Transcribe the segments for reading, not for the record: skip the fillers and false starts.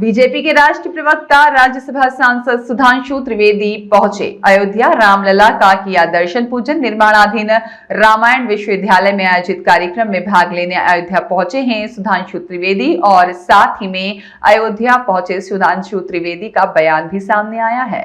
BJP के राष्ट्रीय प्रवक्ता राज्यसभा सांसद सुधांशु त्रिवेदी पहुंचे। अयोध्या रामलला का किया दर्शन पूजन। निर्माणाधीन रामायण विश्वविद्यालय में आयोजित कार्यक्रम में भाग लेने अयोध्या पहुंचे हैं सुधांशु त्रिवेदी और साथ ही में अयोध्या पहुंचे सुधांशु त्रिवेदी का बयान भी सामने आया है।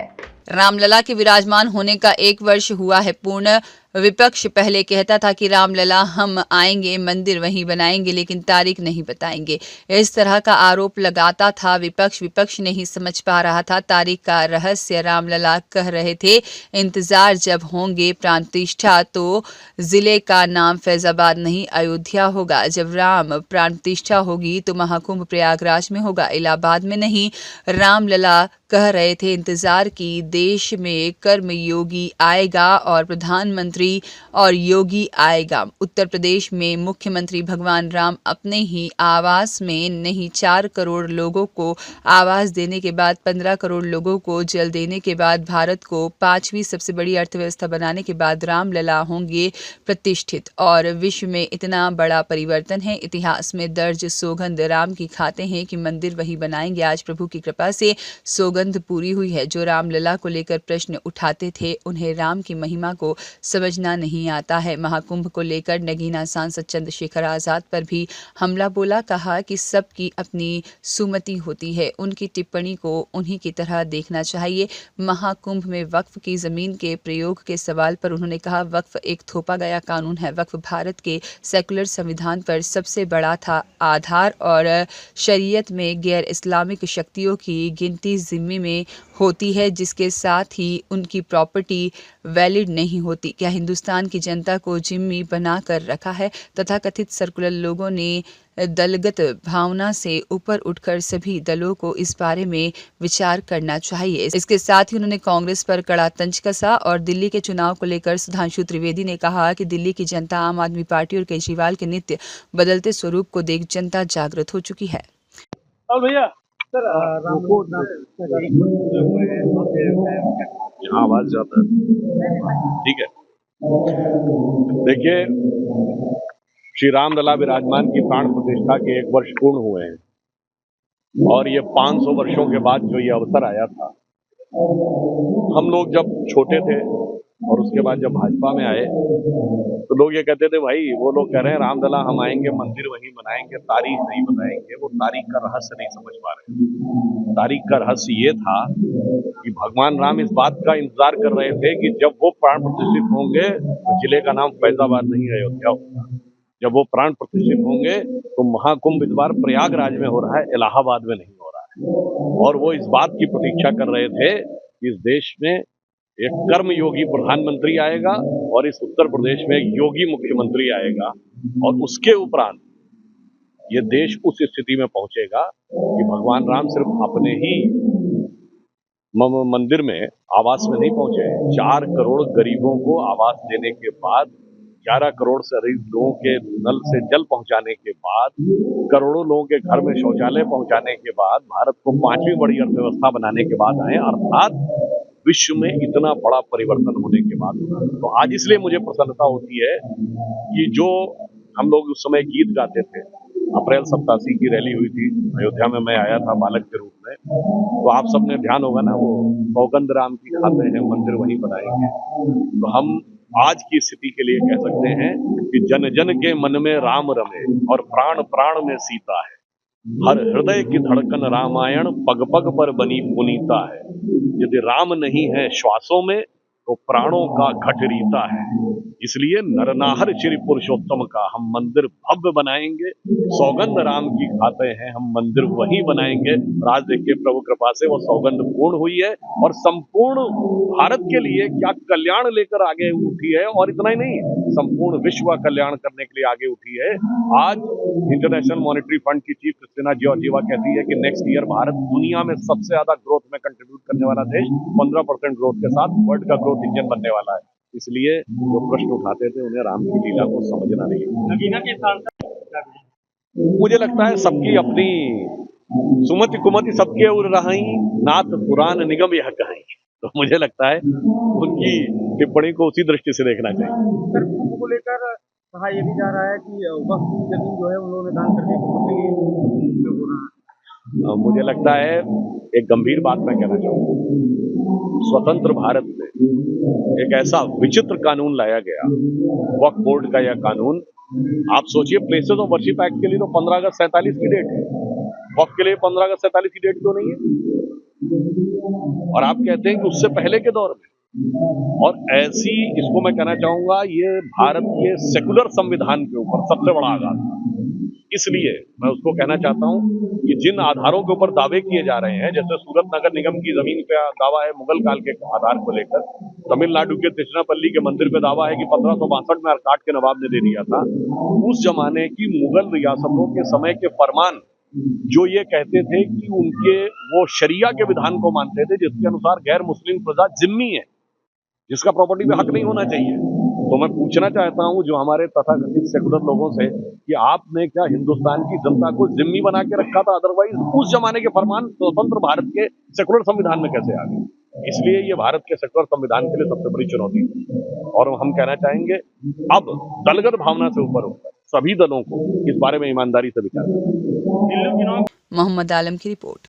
रामलला के विराजमान होने का 1 वर्ष हुआ है पूर्ण। विपक्ष पहले कहता था कि रामलला हम आएंगे, मंदिर वहीं बनाएंगे, लेकिन तारीख नहीं बताएंगे। इस तरह का आरोप लगाता था विपक्ष नहीं समझ पा रहा था तारीख का रहस्य। रामलला कह रहे थे इंतजार जब होंगे प्राण प्रतिष्ठा तो जिले का नाम फैजाबाद नहीं अयोध्या होगा। जब राम प्राण प्रतिष्ठा होगी तो महाकुंभ प्रयागराज में होगा, इलाहाबाद में नहीं। रामलला कह रहे थे इंतजार की, देश में कर्म योगी आएगा और प्रधानमंत्री और योगी आएगा। उत्तर प्रदेश में मुख्यमंत्री भगवान राम अपने ही आवास में नहीं 4 करोड़ लोगों को आवास देने के बाद 15 करोड़ लोगों को जल देने के बाद भारत को 5वीं सबसे बड़ी अर्थव्यवस्था बनाने के बाद रामलला होंगे प्रतिष्ठित। और विश्व में इतना बड़ा परिवर्तन है, इतिहास में दर्ज सौगंध राम की खाते हैं कि मंदिर वही बनाएंगे। आज प्रभु की कृपा से सौगंध पूरी हुई है। जो रामलला को लेकर प्रश्न उठाते थे उन्हें राम की महिमा को समझना नहीं आता है। महाकुंभ को लेकर नगीना सांसद चंद्रशेखर आजाद पर भी हमला बोला, कहा कि सबकी अपनी सुमति होती है, उनकी टिप्पणी को उन्हीं की तरह देखना चाहिए। महाकुंभ में वक्फ की जमीन के प्रयोग के सवाल पर उन्होंने कहा वक्फ एक थोपा गया कानून है। वक्फ भारत के सेकुलर संविधान पर सबसे बड़ा था आधार और शरीयत में गैर इस्लामिक शक्तियों की गिनती जिम्मे में होती है, जिसके साथ ही उनकी प्रॉपर्टी वैलिड नहीं होती। क्या हिंदुस्तान की जनता को जिम्मी बना कर रखा है? तथा कथित सर्कुलर लोगों ने दलगत भावना से ऊपर उठकर सभी दलों को इस बारे में विचार करना चाहिए। इसके साथ ही उन्होंने कांग्रेस पर कड़ा तंज कसा और दिल्ली के चुनाव को लेकर सुधांशु त्रिवेदी ने कहा कि दिल्ली की जनता आम आदमी पार्टी और केजरीवाल के नित्य बदलते स्वरूप को देख जनता जागृत हो चुकी है। भैया सर यहाँ आवाज जाता है, ठीक है। देखिए, श्री रामलला विराजमान की प्राण प्रतिष्ठा के 1 वर्ष पूर्ण हुए हैं और ये 500 वर्षों के बाद जो ये अवसर आया था, हम लोग जब छोटे थे और उसके बाद जब भाजपा में आए तो लोग ये कहते थे भाई वो लोग कह रहे हैं रामलला हम आएंगे, मंदिर वहीं बनाएंगे, तारीख नहीं बताएंगे। वो तारीख का रहस्य नहीं समझ पा रहे। तारीख का रहस्य ये था कि भगवान राम इस बात का इंतजार कर रहे थे कि जब वो प्राण प्रतिष्ठित होंगे तो जिले का नाम फैजाबाद नहीं अयोध्या होगा। जब वो प्राण प्रतिष्ठित होंगे तो महाकुंभ इस बार प्रयागराज में हो रहा है, इलाहाबाद में नहीं हो रहा है। और वो इस बात की प्रतीक्षा कर रहे थे कि इस देश में एक कर्म योगी प्रधानमंत्री आएगा और इस उत्तर प्रदेश में एक योगी मुख्यमंत्री आएगा और उसके उपरांत ये देश उस स्थिति में पहुंचेगा कि भगवान राम सिर्फ अपने ही मंदिर में आवास में नहीं पहुंचे। 4 करोड़ गरीबों को आवास देने के बाद, 11 करोड़ से अधिक लोगों के नल से जल पहुंचाने के बाद, करोड़ों लोगों के घर में शौचालय पहुंचाने के बाद, भारत को 5वीं बड़ी अर्थव्यवस्था बनाने के बाद आए, अर्थात विश्व में इतना बड़ा परिवर्तन होने के बाद। तो आज इसलिए मुझे प्रसन्नता होती है कि जो हम लोग उस समय गीत गाते थे, अप्रैल 87 की रैली हुई थी अयोध्या में, मैं आया था बालक के रूप में, तो आप सबने ध्यान होगा ना, वो सौगंध राम की खाते हैं, मंदिर वहीं बनाएंगे। तो हम आज की स्थिति के लिए कह सकते हैं कि जन जन के मन में राम रमे और प्राण प्राण में सीता है। हर हृदय की धड़कन रामायण पग पग पर बनी पुनीता है। यदि राम नहीं है श्वासों में तो प्राणों का घट रीता है। इसलिए नरनाहर श्री पुरुषोत्तम का हम मंदिर भव्य बनाएंगे। सौगंध राम की खाते हैं, हम मंदिर वही बनाएंगे। आज देखिए प्रभु कृपा से वो सौगंध पूर्ण हुई है और संपूर्ण भारत के लिए क्या कल्याण लेकर आगे उठी है। और इतना ही नहीं, संपूर्ण विश्व का कल्याण करने के लिए आगे उठी है। आज इंटरनेशनल मॉनेटरी फंड की चीफ क्रिस्टिना जॉर्जिवा कहती है कि नेक्स्ट ईयर भारत दुनिया में सबसे ज्यादा ग्रोथ में कंट्रीब्यूट करने वाला देश, 15% ग्रोथ के साथ वर्ल्ड का ग्रोथ इंजन बनने वाला है। इसलिए जो प्रश्न उठाते थे उन्हें राम की लीला को समझना नहीं। मुझे लगता है सबकी अपनी सुमति कुमति सबके उर रही, नाथ पुराण निगम यह कहीं। तो मुझे लगता है उनकी टिप्पणी को उसी दृष्टि से देखना चाहिए। सर कुंभ को लेकर कहा यह भी जा रहा है कि वक्त की जमीन जो है उन लोगों ने दान करने को हो रहा है। मुझे लगता है एक गंभीर बात मैं कहना चाहूंगा। स्वतंत्र भारत में एक ऐसा विचित्र कानून लाया गया, वक्फ बोर्ड का यह कानून। आप सोचिए, प्लेसेस ऑफ वर्शिप एक्ट के लिए तो 15 अगस्त 47 की डेट है, वक्फ के लिए 15 अगस्त 47 की डेट क्यों नहीं है? और आप कहते हैं कि उससे पहले के दौर में, और ऐसी, इसको मैं कहना चाहूंगा, ये भारत के सेकुलर संविधान के ऊपर सबसे बड़ा आघात था। इसलिए मैं उसको कहना चाहता हूं कि जिन आधारों के ऊपर दावे किए जा रहे हैं, जैसे सूरत नगर निगम की जमीन पे दावा है मुगल काल के आधार को लेकर, तमिलनाडु के तिरुचिरापल्ली के मंदिर पे दावा है कि 1562 में अरकाट के नवाब ने दे दिया था। उस जमाने की मुगल रियासतों के समय के फरमान जो ये कहते थे कि उनके वो शरिया के विधान को मानते थे, जिसके अनुसार गैर मुस्लिम प्रजा जिम्मी है, जिसका प्रॉपर्टी पे हक नहीं होना चाहिए। तो मैं पूछना चाहता हूं जो हमारे तथाकथित सेकुलर लोगों से कि आपने क्या हिंदुस्तान की जनता को जिम्मी बना के रखा था? अदरवाइज उस जमाने के फरमान स्वतंत्र भारत के सेकुलर संविधान में कैसे आ गए? इसलिए ये भारत के सेकुलर संविधान के लिए सबसे बड़ी चुनौती है। और हम कहना चाहेंगे, अब दलगत भावना से ऊपर होकर सभी दलों को इस बारे में ईमानदारी से विचार करना चाहिए। दिल्ली चुनाव मोहम्मद आलम की रिपोर्ट।